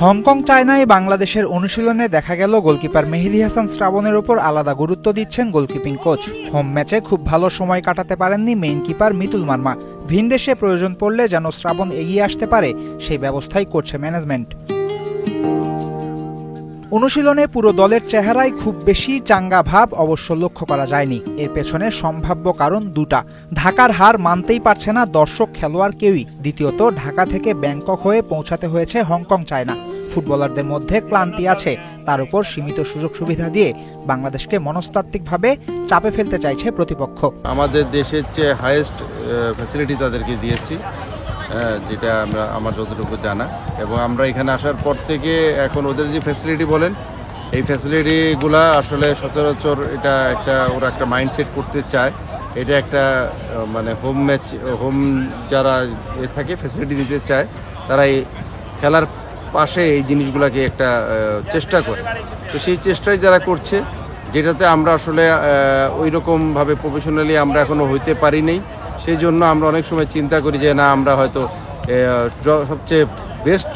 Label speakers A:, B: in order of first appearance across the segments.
A: Hong Kong চায়নায় বাংলাদেশের অনুশীলনে দেখা গেল গোলকিপার মেহেদী হাসান শ্রাবণের উপর আলাদা গুরুত্ব দিচ্ছেন গোলকিপিং কোচ। হোম ম্যাচে খুব ভালো সময় কাটাতে পারেননি মেইন কিপার মিতুল মার্মা। ভিনদেশে প্রয়োজন পড়লে যেন শ্রাবণ এগিয়ে আসতে পারে সেই ব্যবস্থাই করছে ম্যানেজমেন্ট। অনুশীলনে পুরো দলের চেহারায় খুব বেশি চাঙ্গা ভাব অবশ্য লক্ষ্য করা যায়নি। এর পেছনে সম্ভাব্য কারণ দুটা। ঢাকার হার মানতেই পারছে না দর্শক খেলোয়াড় কেউই। দ্বিতীয়ত, ঢাকা থেকে ব্যাংকক হয়ে পৌঁছাতে হয়েছে হংকং চায়না। ফুটবলারদের মধ্যে ক্লান্তি আছে, তার উপর সীমিত সুযোগ সুবিধা দিয়ে বাংলাদেশকে মনস্তাত্ত্বিকভাবে চাপে ফেলতে চাইছে প্রতিপক্ষ।
B: আমাদের দেশের চেয়ে হাইয়েস্ট ফ্যাসিলিটি তাদেরকে দিয়েছি, যেটা আমার যতটুকু জানা, এবং আমরা এখানে আসার পর থেকে এখন ওদের যে ফ্যাসিলিটি বলেন, এই ফ্যাসিলিটিগুলা আসলে সচরাচর এটা ওরা একটা মাইন্ডসেট করতে চায়। এটা একটা মানে হোম যারা থাকে ফ্যাসিলিটি নিতে চায়, তারা এই খেলার পাশে এই জিনিসগুলোকে একটা চেষ্টা করে। তো সেই চেষ্টাই যারা করছে, যেটাতে আমরা আসলে ওই রকমভাবে প্রফেশনালি আমরা এখনও হইতে পারিনি। সেই জন্য আমরা অনেক সময় চিন্তা করি যে না, আমরা হয়তো সবচেয়ে বেস্ট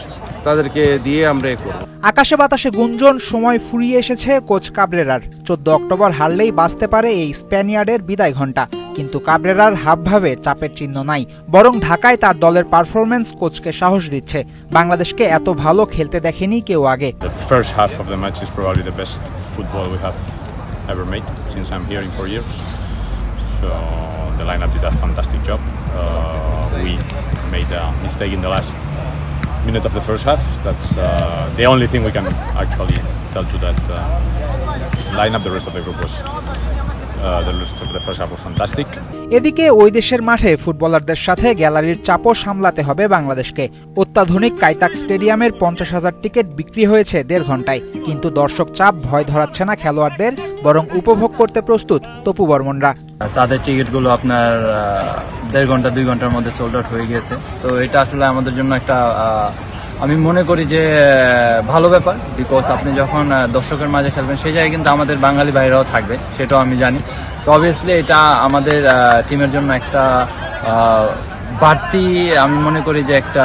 B: তাদেরকে দিয়ে আমরা করব।
A: আকাশে বাতাসে গুঞ্জন, সময় ফুরিয়ে এসেছে কোচ কাবরেরার। 14 অক্টোবর হারলেই বাঁচতে পারে এই স্প্যানিয়ার্ডের বিদায় ঘণ্টা। কিন্তু কাবরেরার হাবভাবে চাপের চিহ্ন নাই, বরং ঢাকায় তার দলের পারফরমেন্স কোচকে সাহস দিচ্ছে। বাংলাদেশকে এত ভালো খেলতে দেখেনি কেউ আগে।
C: First half of the match is probably the best football we have ever made since I'm here in 4 years. So the lineup did a fantastic job. We made a mistake in the last minute of the first half. That's the only thing we can actually tell to that lineup. The rest of the group was the rest of the first half was fantastic.
A: এদিকে ওই দেশের মাঠে ফুটবলারদের সাথে গ্যালারির চাপও সামলাতে হবে বাংলাদেশকে। অত্যাধুনিক কাইতাক স্টেডিয়ামের 50,000 টিকিট বিক্রি হয়েছে 1.5 ঘন্টায়। কিন্তু দর্শক চাপ ভয় ধরাচ্ছে না খেলোয়াড়দের, বরং উপভোগ করতে প্রস্তুত তপু বর্মনরা।
D: তাদের টিকিটগুলো আপনার 1.5 ঘন্টা 2 ঘন্টার মধ্যে সোল্ড আউট হয়ে গিয়েছে। তো এটা আসলে আমাদের জন্য একটা আমি মনে করি যে ভালো ব্যাপার, বিকজ আপনি যখন দর্শকের মাঝে খেলবেন সেই জায়গায় কিন্তু আমাদের বাঙালি ভাইরাও থাকবে, সেটাও আমি জানি। তো অবভিয়াসলি এটা আমাদের টিমের জন্য একটা বাড়তি, আমি মনে করি যে একটা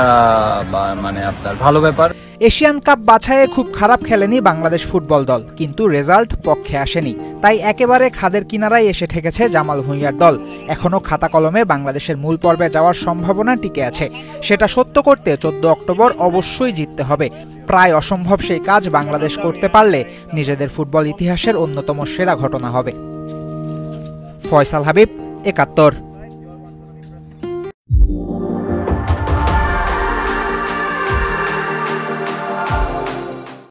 D: মানে আপনার ভালো ব্যাপার।
A: এশিয়ান কাপ বাছাইয়ে খুব খারাপ খেলেনি বাংলাদেশ ফুটবল দল, কিন্তু রেজাল্ট পক্ষে আসেনি। তাই একেবারে খাদের কিনারায় এসে ঠেকেছে জামাল ভুঁইয়ার দল। এখনো খাতা কলমে বাংলাদেশের মূল পর্বে যাওয়ার সম্ভাবনা টিকে আছে। সেটা সত্য করতে 14 অক্টোবর অবশ্যই জিততে হবে। প্রায় অসম্ভব সেই কাজ বাংলাদেশ করতে পারলে নিজেদের ফুটবল ইতিহাসের অন্যতম সেরা ঘটনা হবে। ফয়সাল হাবিব, 71।